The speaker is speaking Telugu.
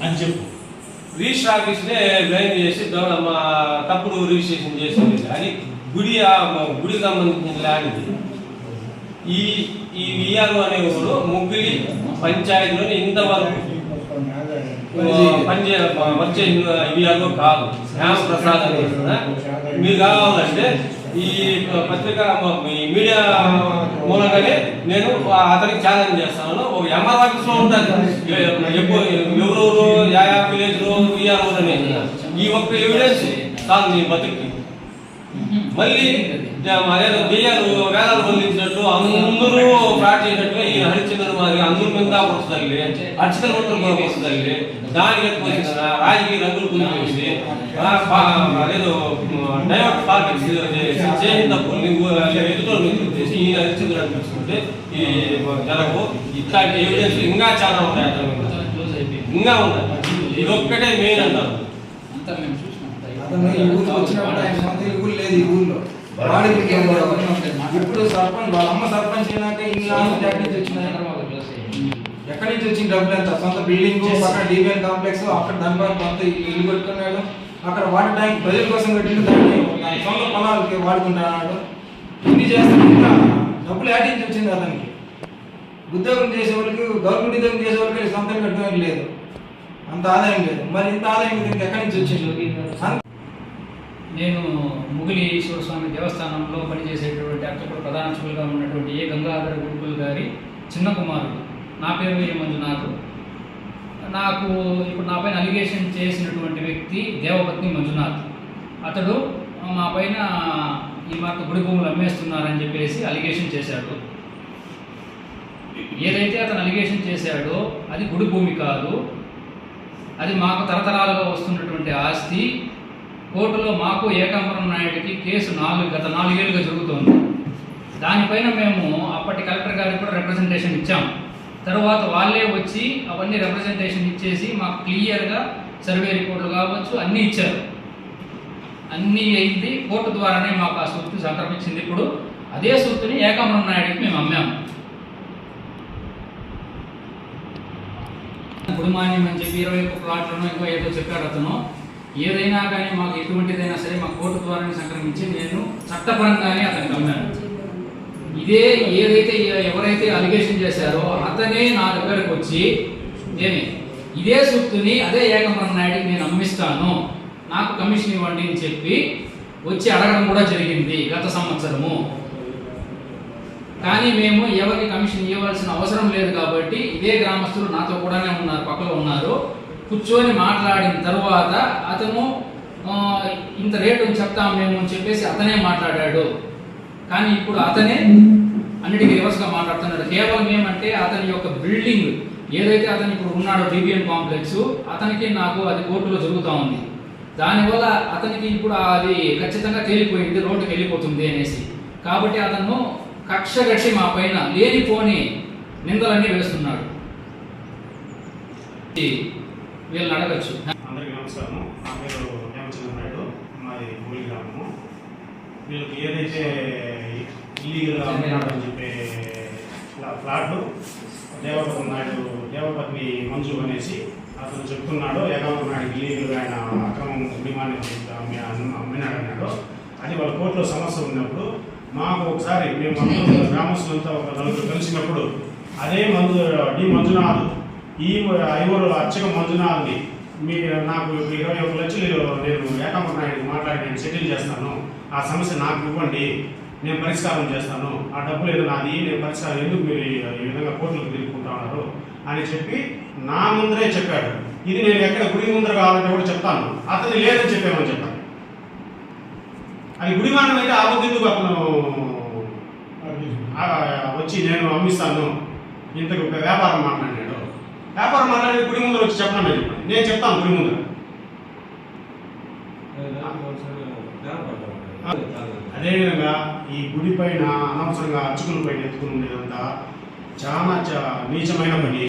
అని చెప్పు. రిజిస్టర్ ఆఫీస్నే బ్లైండ్ చేసి తప్పుడు రిజిస్ట్రేషన్ చేసింది. అది గుడికి సంబంధించిన ల్యాండ్. ఈ విఆర్ఓ అనేవాడు ముగ్గురి పంచాయతీలోని ఇంతవరకు వర్క్ చేసిన విఆర్ఓ కాదు, శ్యామప్రసాద్ అని. మీరు కావాలంటే ఈ పత్రిక మీడియా మూలంగానే నేను అతనికి ఛాలెంజ్ చేస్తాను. ఒక ఎంఆర్ ఆఫీస్లో ఉంటుంది ఎవరెవరు యా విలేజ్లో విఆర్ఓ అనేది ఈ ఒక్క ఎవిడెన్స్ కాదు నీ బతుకి. మళ్ళీ దెయ్యాలు వేలాలు వదిలించినట్టు అందరూ ఫ్రాడ్ చేసినట్టుగా ఈ హరిచంద్ర మాదిరి అందరి మీద వస్తుంది, అర్చన మంత్రం కూడా వస్తుంది. దానికి ఎక్కువ రాజకీయ రంగులు పులిపేసి అదేదో డైవర్ట్ పాలిటిక్స్ చేసిన తప్పుల్ని ఎదుటో చేసి ఈ హరిచంద్ర అనిపించుకుంటే ఈ జనకు ఇట్లాంటి ఎవిడెన్స్ ఇంకా చాలా ఉన్నాయి. ఇంకా ఉన్నాయి. ఇది ఒక్కటే మెయిన్ అన్నారు. ఇప్పుడు సర్పంచ్ వాళ్ళ అమ్మ సర్పంచ్ అయినాక ఎక్కడి నుంచి వచ్చిన డబ్బులు ఎంత? సొంత బిల్డింగ్ పక్కన డిబిఎన్ కాంప్లెక్స్, అక్కడ దానిపైన కొంత ఇల్లు కట్టుకున్నాడు. అక్కడ వాటర్ ట్యాంక్ ప్రజల కోసం కట్టిండు, దాన్ని సొంత పొలాలకి వాడుకుంటున్నాడు. ఇన్ని చేస్తాడు. ఇంకా డబ్బులు యాడ్ నుంచి వచ్చింది అతనికి. ఉద్యోగం చేసే వాళ్ళకి, గవర్నమెంట్ ఉద్యోగం చేసే వాళ్ళకి సొంతం కట్టుకోవడం లేదు, అంత ఆదాయం లేదు. మరి ఇంత ఆదాయం దీనికి ఎక్కడి నుంచి వచ్చింది? నేను ముగిలి ఈశ్వర స్వామి దేవస్థానంలో పనిచేసేటువంటి అర్చకుడు ప్రధాన అర్చకులుగా ఉన్నటువంటి ఏ గంగాధర గురుకుల్ గారి చిన్న కుమారుడు. నా పేరు ఏ మంజునాథ్. నాకు ఇప్పుడు నా పైన అలిగేషన్ చేసినటువంటి వ్యక్తి దేవపత్ని మంజునాథ్. అతడు మా పైన ఈ మాకు గుడి భూములు అమ్మేస్తున్నారని చెప్పేసి అలిగేషన్ చేశాడు. ఏదైతే అతను అలిగేషన్ చేశాడో అది గుడి భూమి కాదు, అది మాకు తరతరాలుగా వస్తున్నటువంటి ఆస్తి. కోర్టులో మాకు ఏకాంబరం నాయుడికి కేసు గత 4 ఏళ్ళుగా జరుగుతోంది. దానిపైన మేము అప్పటి కలెక్టర్ గారికి కూడా రిప్రజెంటేషన్ ఇచ్చాం. తర్వాత వాళ్ళే వచ్చి అవన్నీ రిప్రజెంటేషన్ ఇచ్చేసి మాకు క్లియర్గా సర్వే రిపోర్టులు కావచ్చు అన్నీ ఇచ్చారు. అన్నీ అయింది. కోర్టు ద్వారానే మాకు ఆ సొత్తు సంక్రమించింది. ఇప్పుడు అదే సొత్తుని ఏకాంబరం నాయుడికి మేము అమ్మాము. గుడిమాన్యం అని చెప్పి 21 ప్లాట్లను ఇంకో ఏదో చెప్పాడు అతను. ఏదైనా కానీ మాకు ఎటువంటిదైనా సరే మా కోర్టు ద్వారానే సంక్రమించి నేను చట్టపరంగానే అతనికి అమ్మాను. ఇదే ఏదైతే ఎవరైతే అలిగేషన్ చేశారో అతనే నా దగ్గరకు వచ్చి ఇదే సొత్తుని అదే ఏకాంబరం నాయుడికి నేను అమ్మిస్తాను, నాకు కమిషన్ ఇవ్వండి అని చెప్పి వచ్చి అడగడం కూడా జరిగింది గత సంవత్సరము. కానీ మేము ఎవరికి కమిషన్ ఇవ్వాల్సిన అవసరం లేదు కాబట్టి ఇదే గ్రామస్తులు నాతో కూడానే ఉన్నారు, పక్కలో ఉన్నారు. కూర్చొని మాట్లాడిన తర్వాత అతను ఇంత రేటు చెప్తాం మేము అని చెప్పేసి అతనే మాట్లాడాడు. కానీ ఇప్పుడు అతనే అన్నిటికీ రివర్స్గా మాట్లాడుతున్నాడు. కేవలం ఏమంటే అతని యొక్క బిల్డింగ్ ఏదైతే అతను ఇప్పుడు ఉన్నాడో డిబిఎన్ కాంప్లెక్స్, అతనికి నాకు అది కోర్టులో జరుగుతూ ఉంది. దానివల్ల అతనికి ఇప్పుడు అది ఖచ్చితంగా తేలిపోయింది, రోడ్డుకి వెళ్ళిపోతుంది అనేసి. కాబట్టి అతను కక్ష కట్టి మా పైన లేనిపోని నిందలన్నీ వేస్తున్నాడు. వీళ్ళని అడగచ్చు. అందరికీ నమస్కారం. నా పేరు హేమచంద్ర నాయుడు, మాది మూలి గ్రామము. వీళ్ళకి ఏదైతే ఇల్లీగల్గా అమ్మినాడని చెప్పే ఫ్లాట్ దేవపత్ని మంజు అనేసి అతను చెప్తున్నాడు. ఏకాంబరం నాయుడు ఇల్లీగల్గా ఆయన అక్రమం డిమాండ్ అమ్మినాడన్నాడు. అది వాళ్ళ కోర్టులో సమస్య ఉన్నప్పుడు మాకు ఒకసారి మేము గ్రామస్తులంతా ఒక 4 కలిసినప్పుడు అదే మంజునాథ్ ఈ ఐవరు అర్చక మంజునాథ్ని నాకు 21 లక్షలు నేను ఏకాంబరం నాయుడికి మాట్లాడి నేను సెటిల్ చేస్తాను, ఆ సమస్య నాకు ఇవ్వండి, నేను పరిష్కారం చేస్తాను, ఆ డబ్బులు ఏదో నాది, నేను పరిష్కారం, ఎందుకు మీరు ఈ విధంగా కోర్టులకు తిరుగుకుంటా ఉన్నారు అని చెప్పి నా ముందరే చెప్పాడు. ఇది నేను ఎక్కడ గుడి ముందర కావాలంటే కూడా చెప్తాను, అతన్ని లేదని చెప్పామని చెప్పాను. అది గుడిమానం అయితే ఆ బుద్ధిందుకు అతను వచ్చి నేను అమ్మిస్తాను ఇంతకు ఒక వ్యాపారం మాట్లాడినాడు. వ్యాపారం మాట్లాడి గుడి ముందర వచ్చి చెప్పాను, నేను చెప్తాను గుడి ముందర. అదేవిధంగా ఈ గుడి పైన అనవసరంగా అర్చకుల పైన ఎత్తుకుని ఉండేదంతా చాలా నీచమైన పని.